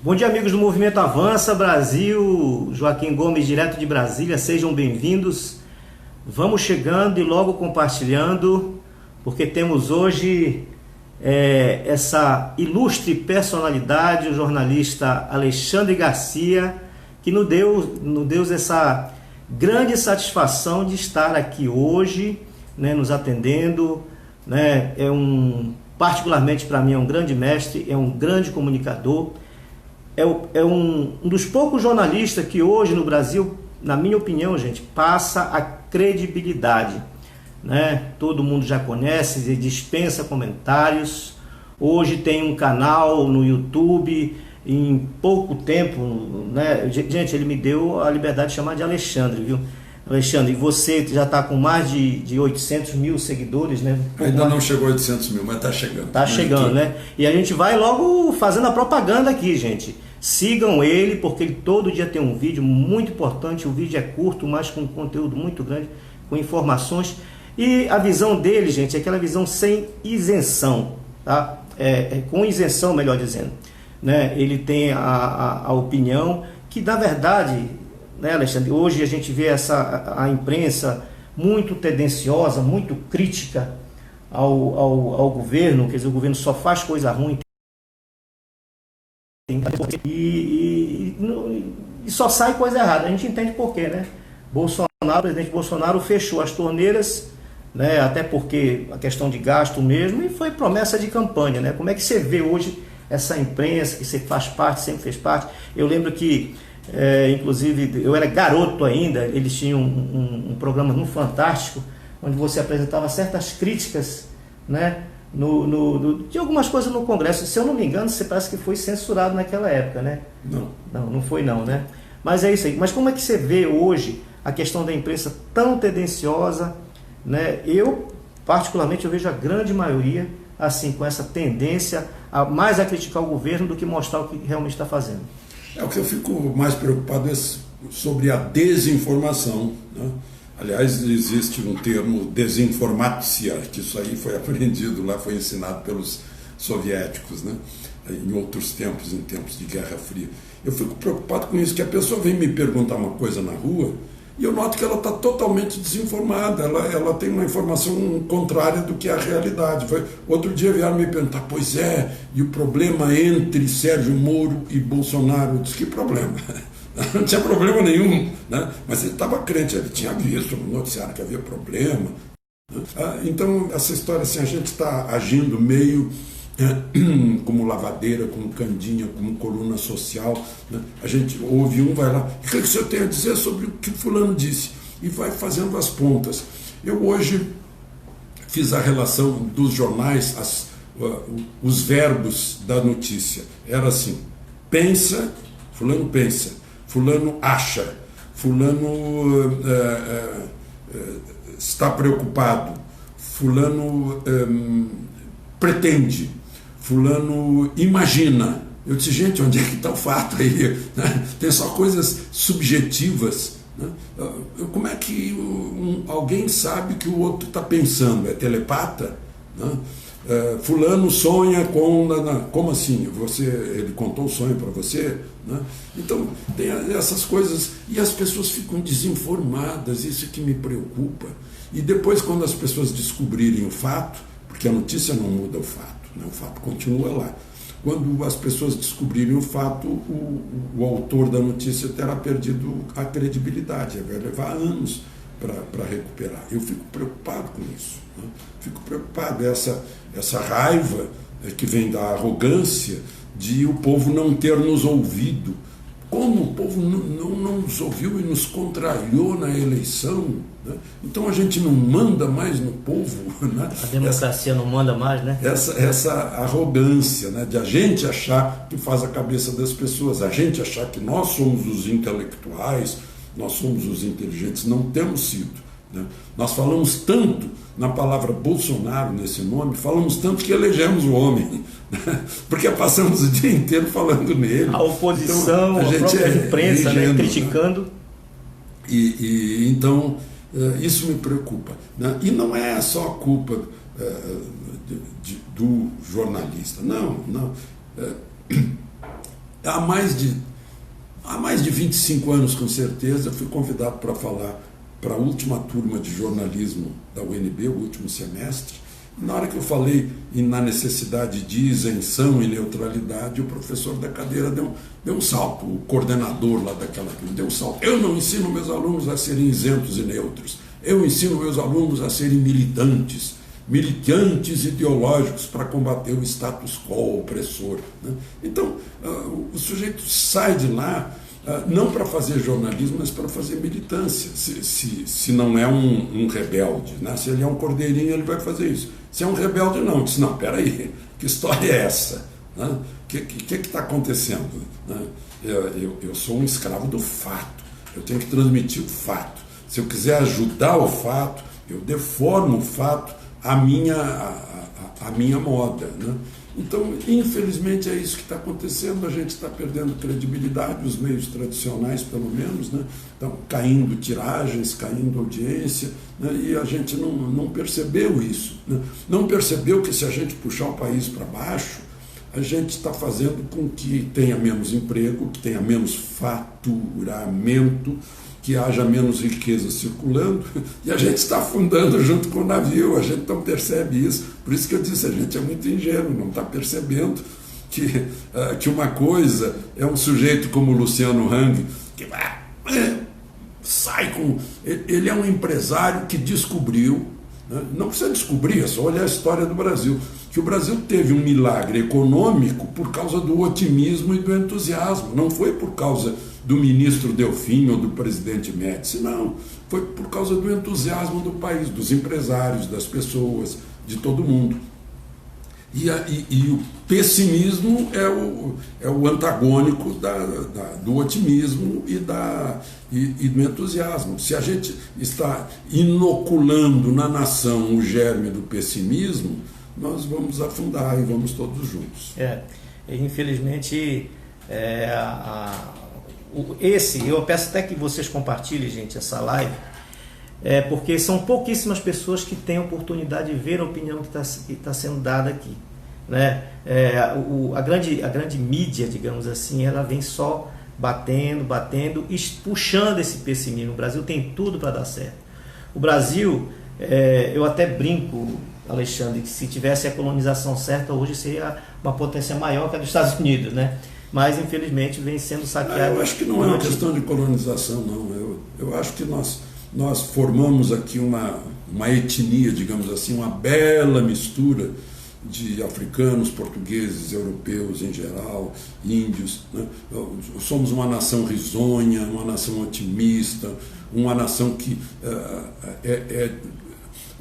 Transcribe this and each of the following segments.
Bom dia, amigos do Movimento Avança Brasil. Joaquim Gomes, direto de Brasília. Sejam bem-vindos. Vamos chegando e logo compartilhando, porque temos hoje essa ilustre personalidade, o jornalista Alexandre Garcia, que nos deu essa grande satisfação de estar aqui hoje, né, nos atendendo, né? Particularmente para mim, é um grande mestre, é um grande comunicador. É um dos poucos jornalistas que hoje no Brasil, na minha opinião, gente, passa a credibilidade, né? Todo mundo já conhece, dispensa comentários. Hoje tem um canal no YouTube, em pouco tempo, né? Gente, ele me deu a liberdade de chamar de Alexandre, viu? Alexandre, e você já está com mais de 800 mil seguidores, né? Ainda não chegou a 800 mil, mas está chegando. Está chegando, né? E a gente vai logo fazendo a propaganda aqui, gente. Sigam ele, porque ele todo dia tem um vídeo muito importante. O vídeo é curto, mas com conteúdo muito grande, com informações. E a visão dele, gente, é aquela visão sem isenção, tá? Com isenção, melhor dizendo, né? Ele tem a opinião que, na verdade, né, Alexandre, hoje a gente vê a imprensa muito tendenciosa, muito crítica ao governo, quer dizer, o governo só faz coisa ruim e só sai coisa errada. A gente entende por quê, né? O presidente Bolsonaro fechou as torneiras, né, até porque a questão de gasto mesmo, e foi promessa de campanha, né? Como é que você vê hoje essa imprensa que você faz parte, sempre fez parte? Eu lembro que inclusive eu era garoto ainda, eles tinham um programa no Fantástico, onde você apresentava certas críticas, né, de algumas coisas no Congresso. Se eu não me engano, você parece que foi censurado naquela época, né? Não foi não, né? Mas é isso aí. Mas como é que você vê hoje a questão da imprensa tão tendenciosa, né? Eu, particularmente, eu vejo a grande maioria assim, com essa tendência mais a criticar o governo do que mostrar o que realmente está fazendo. O que eu fico mais preocupado é sobre a desinformação, né? Aliás, existe um termo desinformácia, que isso aí foi aprendido lá, foi ensinado pelos soviéticos, né? Em outros tempos, em tempos de Guerra Fria. Eu fico preocupado com isso, que a pessoa vem me perguntar uma coisa na rua e eu noto que ela está totalmente desinformada, ela tem uma informação contrária do que é a realidade. Outro dia vieram me perguntar, pois é, e o problema entre Sérgio Moro e Bolsonaro? Eu disse, que problema? Não tinha problema nenhum, né? Mas ele estava crente, ele tinha visto no noticiário que havia problema. Então, essa história assim, a gente está agindo meio como lavadeira, como candinha, como coluna social, né? A gente ouve vai lá, o que o senhor tem a dizer sobre o que fulano disse? E vai fazendo as pontas. Eu hoje fiz a relação dos jornais, os verbos da notícia. Era assim, pensa, fulano acha, fulano está preocupado, fulano pretende, fulano imagina. Eu disse, gente, onde é que está o fato aí? Tem só coisas subjetivas, né? Como é que alguém sabe que o outro está pensando? É telepata? Né? Fulano sonha com... Como assim? Ele contou o sonho para você? Né? Então, tem essas coisas, e as pessoas ficam desinformadas, isso que me preocupa. E depois, quando as pessoas descobrirem o fato, porque a notícia não muda o fato, né? O fato continua lá. Quando as pessoas descobrirem o fato, o autor da notícia terá perdido a credibilidade, vai levar anos para recuperar. Eu fico preocupado com isso, né? Fico preocupado, essa raiva que vem da arrogância de o povo não ter nos ouvido. Como o povo não nos ouviu e nos contrariou na eleição, né? Então a gente não manda mais no povo, né? A democracia não manda mais, né? Essa arrogância, né? De a gente achar que faz a cabeça das pessoas, a gente achar que nós somos os intelectuais, nós somos os inteligentes. Não temos sido, né? Nós falamos tanto na palavra Bolsonaro, nesse nome, falamos tanto que elegemos o homem, né? Porque passamos o dia inteiro falando nele. A oposição, então, a própria imprensa, né, criticando. Né? Então, Isso me preocupa, né? E não é só culpa do jornalista, não. Há mais de 25 anos, com certeza, eu fui convidado para falar para a última turma de jornalismo da UNB, o último semestre. Na hora que eu falei na necessidade de isenção e neutralidade, o professor da cadeira deu um salto, o coordenador lá daquela turma deu um salto. Eu não ensino meus alunos a serem isentos e neutros, eu ensino meus alunos a serem militantes ideológicos para combater o status quo opressor, né? Então, o sujeito sai de lá não para fazer jornalismo, mas para fazer militância, se não é um rebelde, né? Se ele é um cordeirinho, ele vai fazer isso. Se é um rebelde, não. Diz, não, peraí, que história é essa? Né? Que está acontecendo? Né? Eu sou um escravo do fato, eu tenho que transmitir o fato. Se eu quiser ajudar o fato, eu deformo o fato à minha moda, né? Então, infelizmente, é isso que está acontecendo. A gente está perdendo credibilidade, os meios tradicionais, pelo menos, né? Estão caindo tiragens, caindo audiência, né? E a gente não percebeu isso, né? Não percebeu que, se a gente puxar o país para baixo, a gente está fazendo com que tenha menos emprego, que tenha menos faturamento, que haja menos riqueza circulando, e a gente está afundando junto com o navio, a gente não percebe isso. Por isso que eu disse, a gente é muito ingênuo, não está percebendo que uma coisa é um sujeito como o Luciano Hang, que sai com... Ele é um empresário que descobriu, né? Não precisa descobrir, é só olhar a história do Brasil, que o Brasil teve um milagre econômico por causa do otimismo e do entusiasmo, não foi por causa do ministro Delfim ou do presidente Médici, não. Foi por causa do entusiasmo do país, dos empresários, das pessoas, de todo mundo. E o pessimismo é o antagônico do otimismo e do entusiasmo. Se a gente está inoculando na nação o germe do pessimismo, nós vamos afundar e vamos todos juntos. Infelizmente, eu peço até que vocês compartilhem, gente, essa live, porque são pouquíssimas pessoas que têm a oportunidade de ver a opinião que está sendo dada aqui, né? A grande mídia, digamos assim, ela vem só batendo e puxando esse pessimismo. O Brasil tem tudo para dar certo. O Brasil, eu até brinco, Alexandre, que se tivesse a colonização certa, hoje seria uma potência maior que a dos Estados Unidos, né? Mas, infelizmente, vem sendo saqueado. Eu acho que não é uma questão de colonização, não. Eu acho que nós formamos aqui uma etnia, digamos assim, uma bela mistura de africanos, portugueses, europeus em geral, índios, né? Somos uma nação risonha, uma nação otimista, uma nação que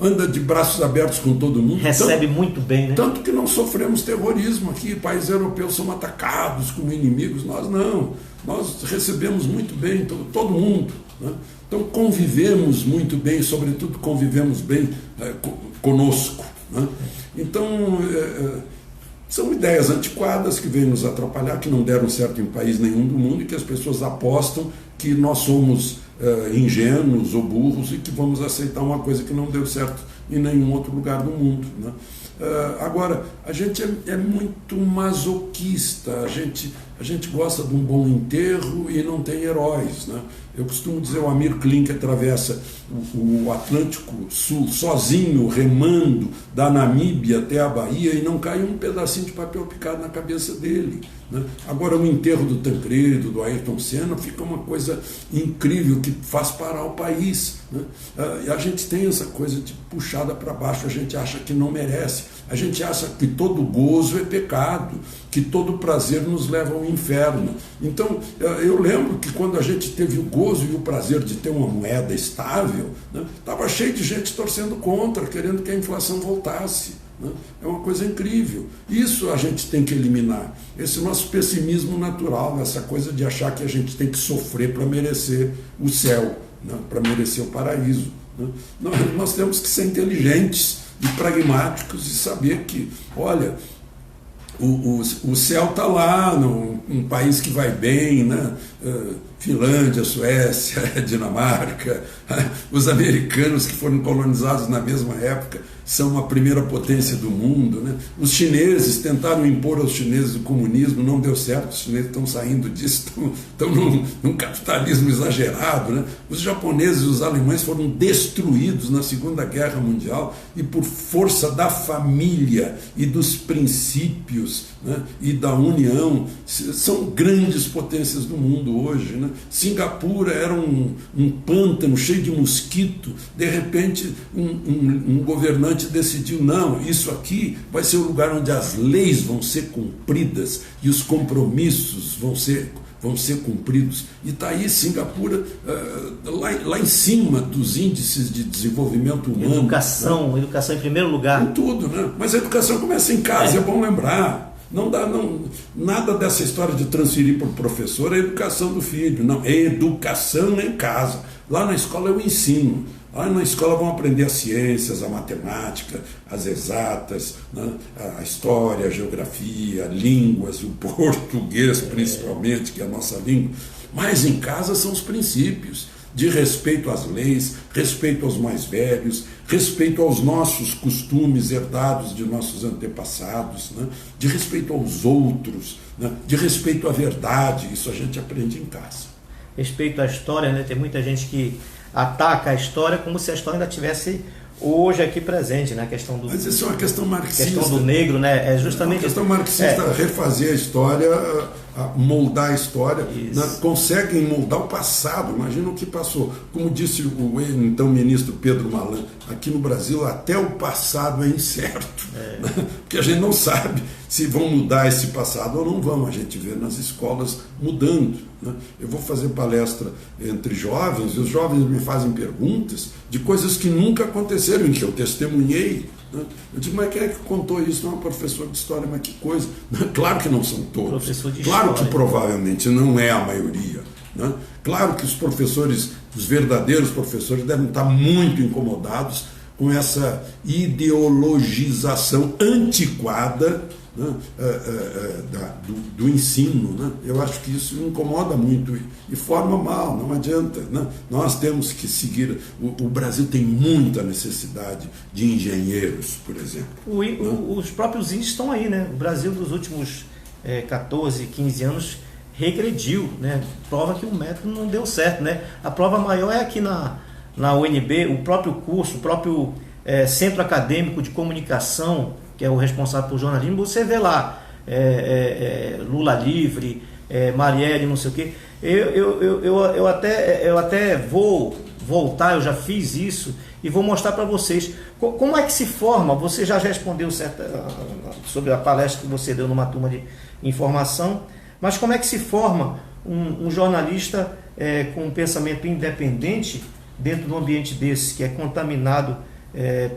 anda de braços abertos com todo mundo. Recebe muito bem, né? Tanto que não sofremos terrorismo aqui. Países europeus são atacados como inimigos, nós não. Nós recebemos muito bem todo mundo, né? Então convivemos muito bem, sobretudo convivemos bem conosco, né? Então são ideias antiquadas que vêm nos atrapalhar, que não deram certo em país nenhum do mundo, e que as pessoas apostam que nós somos ingênuos ou burros e que vamos aceitar uma coisa que não deu certo em nenhum outro lugar do mundo, né? Agora, a gente é muito masoquista, a gente gosta de um bom enterro e não tem heróis, né? Eu costumo dizer, o Amir Klink que atravessa o Atlântico Sul sozinho, remando da Namíbia até a Bahia, e não cai um pedacinho de papel picado na cabeça dele, né? Agora, o enterro do Tancredo, do Ayrton Senna, fica uma coisa incrível que faz parar o país, né? A gente tem essa coisa de puxada para baixo, a gente acha que não merece, a gente acha que todo gozo é pecado, que todo prazer nos leva ao inferno. Então, eu lembro que quando a gente teve o gozo e o prazer de ter uma moeda estável, né, estava cheio de gente torcendo contra, querendo que a inflação voltasse, né? É uma coisa incrível. Isso a gente tem que eliminar, esse nosso pessimismo natural, essa coisa de achar que a gente tem que sofrer para merecer o céu, né, para merecer o paraíso, né? Nós temos que ser inteligentes e pragmáticos e saber que, olha, o céu está lá, um país que vai bem, né? Finlândia, Suécia, Dinamarca, os americanos que foram colonizados na mesma época são a primeira potência do mundo, né? Os chineses tentaram impor aos chineses o comunismo, não deu certo, os chineses estão saindo disso, estão num capitalismo exagerado, né? Os japoneses e os alemães foram destruídos na Segunda Guerra Mundial e por força da família e dos princípios, né? E da união, são grandes potências do mundo hoje, né? Singapura era um pântano cheio de mosquito, de repente um governante decidiu, não, isso aqui vai ser o lugar onde as leis vão ser cumpridas e os compromissos vão ser cumpridos. E está aí Singapura lá em cima dos índices de desenvolvimento humano. Educação, né? Educação em primeiro lugar. Em tudo, né? Mas a educação começa em casa, é bom lembrar. Nada dessa história de transferir para o professor a educação do filho. Não, é educação em casa. Lá na escola eu ensino. Lá na escola vão aprender as ciências, a matemática, as exatas, né? A história, a geografia, línguas, o português principalmente, que é a nossa língua. Mas em casa são os princípios de respeito às leis, respeito aos mais velhos, respeito aos nossos costumes herdados de nossos antepassados, né? De respeito aos outros, né? De respeito à verdade. Isso a gente aprende em casa. Respeito à história, né? Tem muita gente que ataca a história como se a história ainda tivesse hoje aqui presente, né? A questão do, mas isso é uma questão marxista. Questão do negro, né? É justamente uma questão marxista, refazer a história, moldar a história, né? Conseguem moldar o passado. Imagina o que passou. Como disse o então ministro Pedro Malan, aqui no Brasil até o passado é incerto, né? Porque a gente não sabe se vão mudar esse passado ou não vão. A gente vê nas escolas mudando, né? Eu vou fazer palestra entre jovens e os jovens me fazem perguntas de coisas que nunca aconteceram, em que eu testemunhei, né? Eu digo, mas quem é que contou isso? Não é um professor de história, mas que coisa. Claro que não são todos. Professor de claro história. Que provavelmente não é a maioria, né? Claro que os professores, os verdadeiros professores, devem estar muito incomodados com essa ideologização antiquada, né? do ensino, né? Eu acho que isso incomoda muito e forma mal, não adianta, né? Nós temos que seguir. O Brasil tem muita necessidade de engenheiros, por exemplo. Os próprios índices estão aí, né? O Brasil dos últimos 14, 15 anos regrediu, né? Prova que o método não deu certo, né? A prova maior é aqui na UNB, o próprio curso, o próprio Centro Acadêmico de Comunicação, que é o responsável por jornalismo, você vê lá Lula livre, Marielle, não sei o quê. Eu até vou voltar, eu já fiz isso e vou mostrar para vocês como é que se forma. Você já respondeu sobre a palestra que você deu numa turma de informação, mas como é que se forma um jornalista com um pensamento independente dentro de um ambiente desse, que é contaminado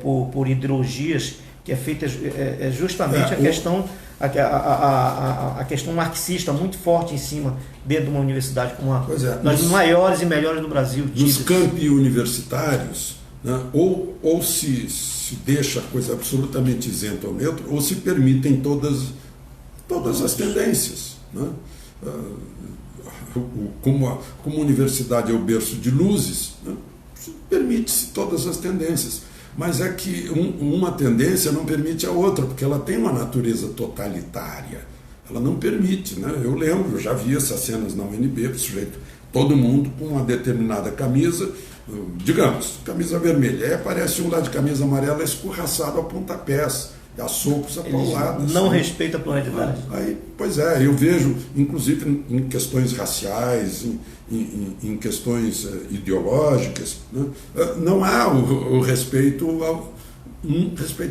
por ideologias, que é feita justamente a questão marxista muito forte em cima, dentro de uma universidade como das maiores e melhores do Brasil. Nos campi universitários, né, ou se deixa a coisa absolutamente isenta ou neutra, ou se permitem todas as tendências, né? Como a universidade é o berço de luzes, né, permite-se todas as tendências. Mas é que uma tendência não permite a outra, porque ela tem uma natureza totalitária. Ela não permite, né? Eu lembro, eu já vi essas cenas na UNB, o sujeito, todo mundo com uma determinada camisa, digamos, camisa vermelha. Aí aparece um lá de camisa amarela escorraçado a pontapés, a socos, a pauladas. Não respeita a pluralidade. Pois é, eu vejo, inclusive em questões raciais, em questões ideológicas, né? Não há o respeito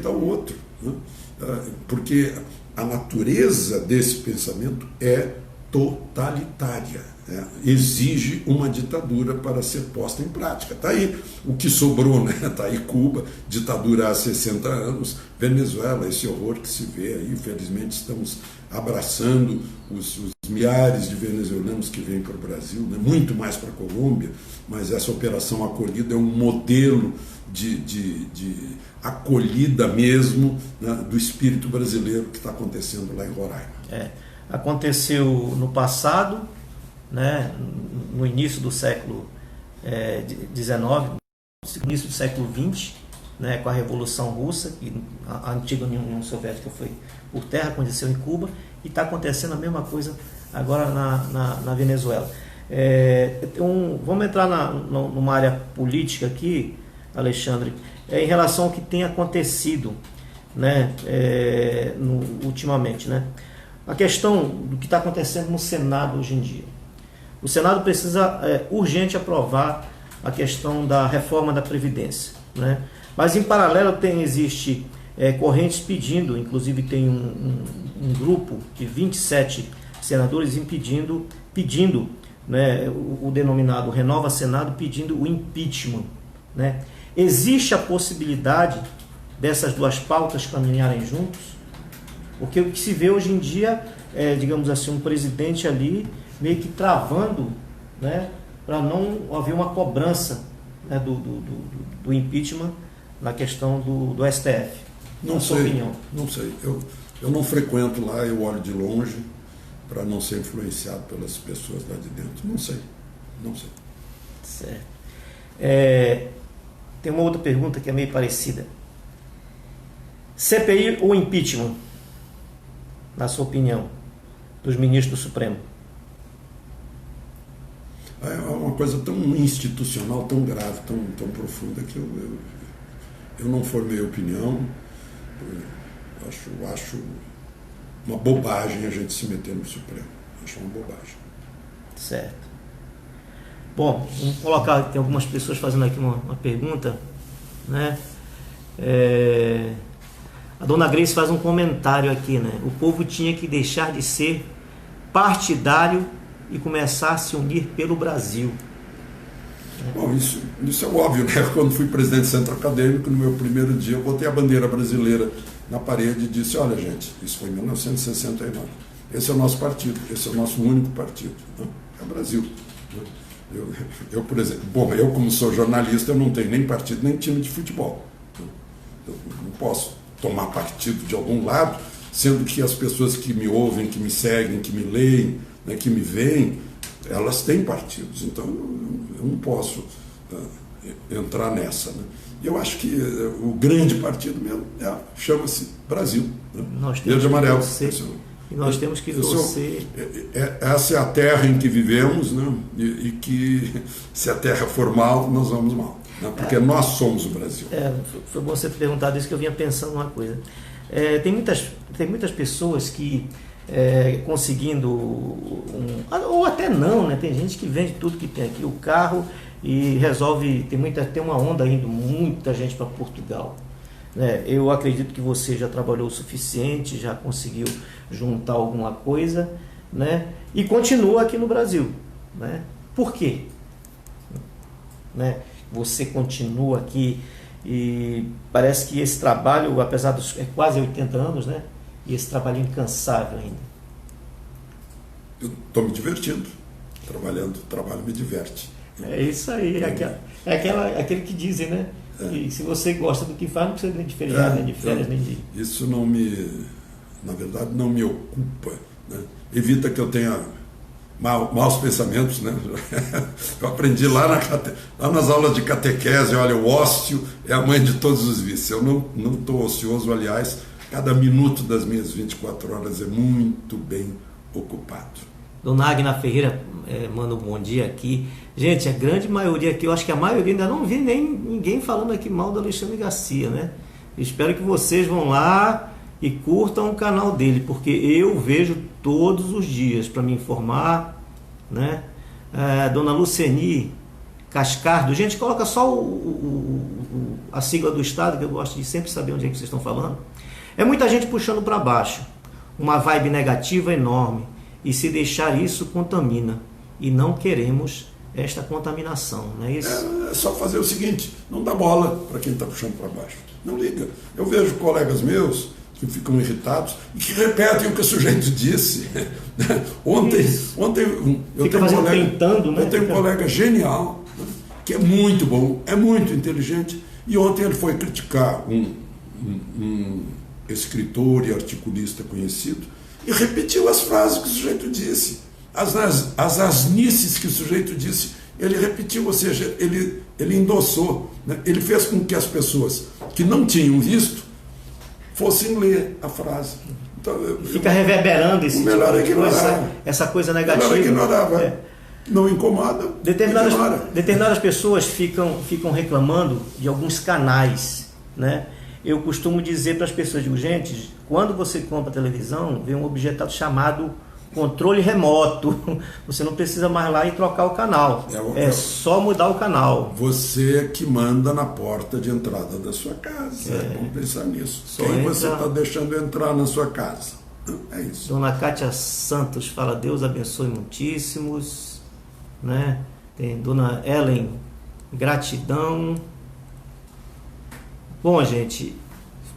ao outro, né? Porque a natureza desse pensamento é totalitária, né? Exige uma ditadura para ser posta em prática. Está aí o que sobrou, né? Está aí Cuba, ditadura há 60 anos, Venezuela, esse horror que se vê aí. Infelizmente estamos abraçando os milhares de venezuelanos que vêm para o Brasil, né? Muito mais para a Colômbia, mas essa operação acolhida é um modelo de acolhida mesmo, né? Do espírito brasileiro que está acontecendo lá em Roraima. Aconteceu no passado, né, no início do século XIX, início do século XX, né, com a Revolução Russa, que a antiga União Soviética foi por terra, aconteceu em Cuba, e está acontecendo a mesma coisa agora na Venezuela. Vamos entrar numa área política aqui, Alexandre, em relação ao que tem acontecido, né, ultimamente, né? A questão do que está acontecendo no Senado hoje em dia. O Senado precisa urgente aprovar a questão da reforma da Previdência, né? Mas em paralelo existe correntes pedindo, inclusive tem um grupo de 27 senadores pedindo, né, o denominado Renova Senado, pedindo o impeachment, né? Existe a possibilidade dessas duas pautas caminharem juntos? Porque o que se vê hoje em dia é, digamos assim, um presidente ali meio que travando, né, para não haver uma cobrança, né, do impeachment na questão do STF. Não sei, sua opinião? Não sei. Eu não frequento lá, eu olho de longe para não ser influenciado pelas pessoas lá de dentro. Não sei. Certo. Tem uma outra pergunta que é meio parecida. CPI ou impeachment, na sua opinião, dos ministros do Supremo? É uma coisa tão institucional, tão grave, tão profunda, que eu não formei opinião. Acho uma bobagem a gente se meter no Supremo. Acho uma bobagem. Certo. Bom, vamos colocar, tem algumas pessoas fazendo aqui uma pergunta, né? A dona Grace faz um comentário aqui, né? O povo tinha que deixar de ser partidário e começar a se unir pelo Brasil. Bom, isso é óbvio, né? Quando fui presidente do centro acadêmico, no meu primeiro dia, eu botei a bandeira brasileira na parede e disse: olha, gente, isso foi em 1969. Esse é o nosso partido, esse é o nosso único partido. Né? É o Brasil. Eu, por exemplo, eu como sou jornalista, eu não tenho nem partido, nem time de futebol. Eu não posso tomar partido de algum lado, sendo que as pessoas que me ouvem, que me seguem, que me leem, né, que me veem, elas têm partidos. Então, eu não posso entrar nessa. Né? Eu acho que o grande partido mesmo chama-se Brasil. Né? Verde e amarelo. E nós temos que torcer. Essa é a terra em que vivemos, né? E que, se a terra for mal, nós vamos mal. Né? Porque nós somos o Brasil. Foi bom você ter perguntado isso, que eu vinha pensando uma coisa. Tem muitas pessoas que, conseguindo, ou até não, né? Tem gente que vende tudo que tem aqui, o carro, e resolve. Tem uma onda indo muita gente para Portugal. Eu acredito que você já trabalhou o suficiente, já conseguiu juntar alguma coisa, né? E continua aqui no Brasil, né? Por quê? Né? Você continua aqui e parece que esse trabalho, apesar dos quase 80 anos, né? E esse trabalho incansável ainda. Eu estou me divertindo, trabalhando, o trabalho me diverte. É isso aí, aquele que dizem, né? E se você gosta do que faz, não precisa nem de feriado, nem de férias, nem de... Isso na verdade, não me ocupa. Né? Evita que eu tenha maus pensamentos. Né? Eu aprendi lá nas aulas de catequese, olha, o ócio é a mãe de todos os vícios. Eu não estou ocioso, aliás, cada minuto das minhas 24 horas é muito bem ocupado. Dona Agna Ferreira manda um bom dia aqui. Gente, a grande maioria aqui, eu acho que a maioria ainda não vi ninguém falando aqui mal do Alexandre Garcia, né? Espero que vocês vão lá e curtam o canal dele, porque eu vejo todos os dias para me informar, né? Dona Luceni Cascardo, gente, coloca só a sigla do estado, que eu gosto de sempre saber onde é que vocês estão falando. É muita gente puxando para baixo, uma vibe negativa enorme. E se deixar isso, contamina. E não queremos esta contaminação, não é isso? É só fazer o seguinte, não dá bola para quem está puxando para baixo. Não liga. Eu vejo colegas meus que ficam irritados e que repetem o que o sujeito disse. Ontem eu tenho um colega genial, né, que é muito bom, é muito inteligente, e ontem ele foi criticar um escritor e articulista conhecido, e repetiu as frases que o sujeito disse. as asnices que o sujeito disse, ele repetiu, ou seja, ele endossou, né? Ele fez com que as pessoas que não tinham visto fossem ler a frase. Então, fica reverberando esse essa coisa negativa. Ignorava. Não incomoda. Determinadas pessoas ficam reclamando de alguns canais, né? Eu costumo dizer para as pessoas, digo, gente, quando você compra televisão, vem um objetado chamado controle remoto. Você não precisa mais lá e trocar o canal. É só mudar o canal. Você que manda na porta de entrada da sua casa. Vamos pensar nisso. Quem você está deixando entrar na sua casa? É isso. Dona Cátia Santos fala, Deus abençoe muitíssimos. Né? Tem Dona Ellen, gratidão. Bom, gente,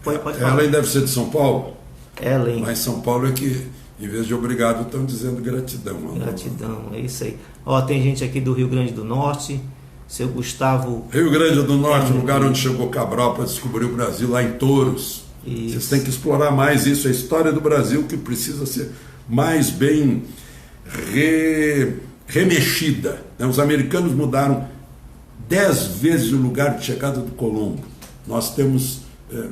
pode falar. Ellen deve ser de São Paulo? Ellen. Mas São Paulo é que, em vez de obrigado, estão dizendo gratidão. Gratidão, é isso aí. Ó, tem gente aqui do Rio Grande do Norte, seu Gustavo. Rio Grande do Norte, lugar onde chegou Cabral para descobrir o Brasil, lá em Touros. Isso. Vocês têm que explorar mais isso, a história do Brasil, que precisa ser mais bem remexida. Os americanos mudaram 10 vezes o lugar de chegada do Colombo. Nós temos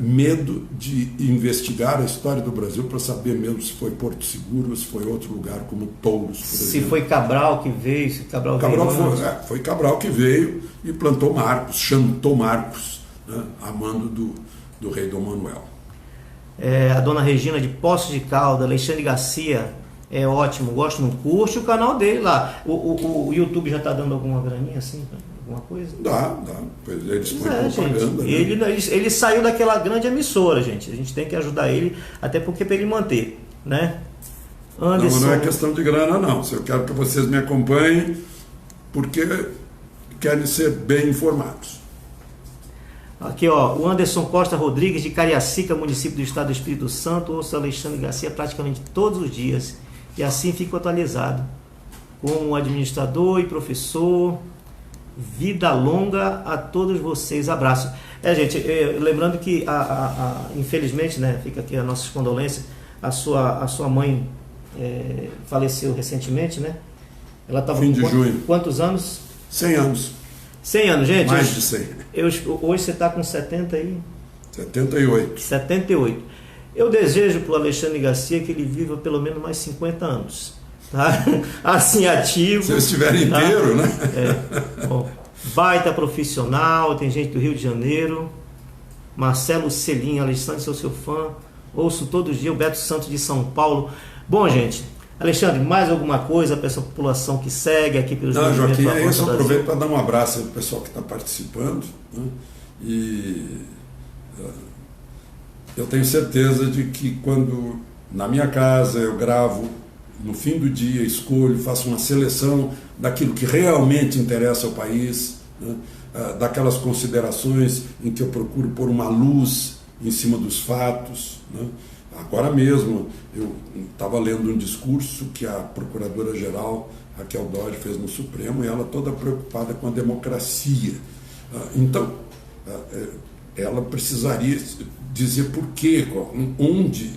medo de investigar a história do Brasil para saber mesmo se foi Porto Seguro, se foi outro lugar como Touros, por exemplo. Se foi Cabral que veio, se Cabral veio. Foi Cabral que veio e plantou Marcos, chantou Marcos, né, a mando do rei Dom Manuel. A dona Regina de Poços de Caldas, Alexandre Garcia, é ótimo, gosto, não curte o canal dele lá. O YouTube já está dando alguma graninha assim? Alguma coisa? Dá. Pois eles põem propaganda. Gente, né? ele saiu daquela grande emissora, gente. A gente tem que ajudar ele, até porque para ele manter, né? Anderson... Não é questão de grana, não. Eu quero que vocês me acompanhem porque querem ser bem informados. Aqui, ó, o Anderson Costa Rodrigues, de Cariacica, município do estado do Espírito Santo. Ouço Alexandre Garcia praticamente todos os dias e assim fico atualizado. Como administrador e professor, vida longa a todos vocês. Abraço. Gente, lembrando que, infelizmente, né, fica aqui as nossas condolências, a sua mãe faleceu recentemente, né? Ela estava com junho. Quantos anos? 100 anos. 100 anos, gente. Mais de 100. Hoje você está com 70 aí? 78. 78. Eu desejo para o Alexandre Garcia que ele viva pelo menos mais 50 anos. Tá? Assim, ativo. Se ele estiver inteiro, né? Bom, baita profissional, tem gente do Rio de Janeiro. Marcelo Celim, Alexandre, sou seu fã. Ouço todos os dias o Beto Santos de São Paulo. Bom, gente, Alexandre, mais alguma coisa para essa população que segue aqui pelos Não, Joaquim, é isso. Aproveito para dar um abraço ao pessoal que está participando, né? E eu tenho certeza de que quando na minha casa eu gravo, no fim do dia escolho, faço uma seleção daquilo que realmente interessa ao país, né? Daquelas considerações em que eu procuro pôr uma luz em cima dos fatos, né? Agora mesmo eu estava lendo um discurso que a Procuradora-Geral Raquel Dodge fez no Supremo, e ela toda preocupada com a democracia. Então, ela precisaria dizer por quê, onde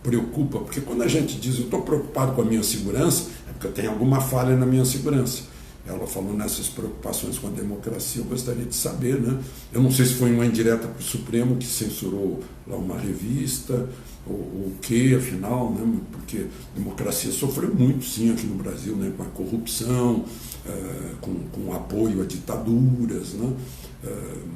preocupa, porque quando a gente diz eu estou preocupado com a minha segurança, é porque eu tenho alguma falha na minha segurança. Ela falou nessas preocupações com a democracia, eu gostaria de saber, né? Eu não sei se foi uma indireta para o Supremo que censurou lá uma revista, ou o que, afinal, né? Porque a democracia sofreu muito, sim, aqui no Brasil, né? Com a corrupção, com apoio a ditaduras, né?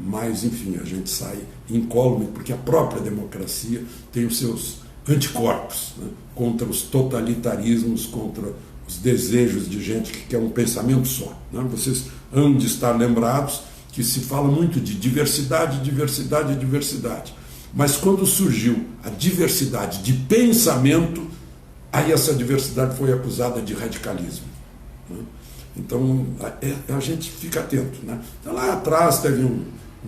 Mas, enfim, a gente sai incólume, porque a própria democracia tem os seus anticorpos, né? Contra os totalitarismos, contra os desejos de gente que quer um pensamento só, né? Vocês hão de estar lembrados que se fala muito de diversidade, diversidade, diversidade. Mas quando surgiu a diversidade de pensamento, aí essa diversidade foi acusada de radicalismo, né? Então a gente fica atento, né? Então, lá atrás teve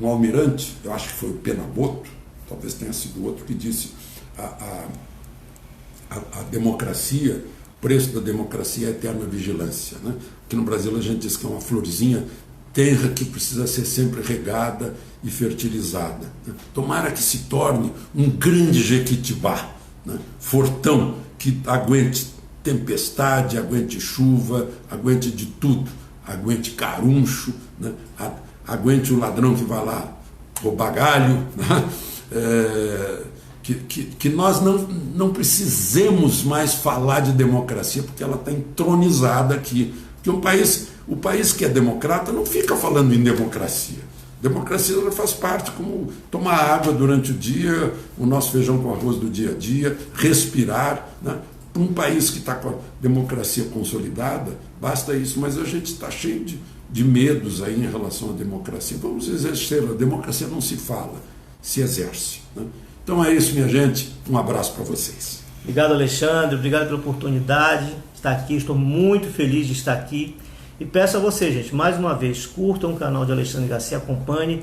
um almirante, eu acho que foi o Penaboto, talvez tenha sido outro, que disse a democracia, o preço da democracia é a eterna vigilância, né? Aqui no Brasil a gente diz que é uma florzinha tenra que precisa ser sempre regada e fertilizada, né? Tomara que se torne um grande jequitibá, né? Fortão, que aguente tempestade, aguente chuva, aguente de tudo, aguente caruncho, né? Aguente o ladrão que vai lá roubar galho, né? Que nós não precisemos mais falar de democracia, porque ela está entronizada aqui. Porque o país que é democrata não fica falando em democracia. Democracia ela faz parte, como tomar água durante o dia, o nosso feijão com arroz do dia a dia, respirar, né? Para um país que está com a democracia consolidada, basta isso, mas a gente está cheio de medos aí em relação à democracia. Vamos exercer, a democracia não se fala, se exerce, né? Então é isso, minha gente, um abraço para vocês. Obrigado, Alexandre, obrigado pela oportunidade de estar aqui, estou muito feliz de estar aqui. E peço a você, gente, mais uma vez, curtam o canal de Alexandre Garcia, acompanhe.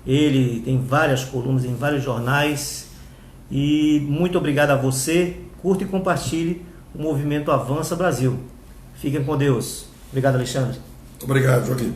Ele tem várias colunas em vários jornais. E muito obrigado a você. Curta e compartilhe o movimento Avança Brasil. Fiquem com Deus. Obrigado, Alexandre. Obrigado, Joaquim.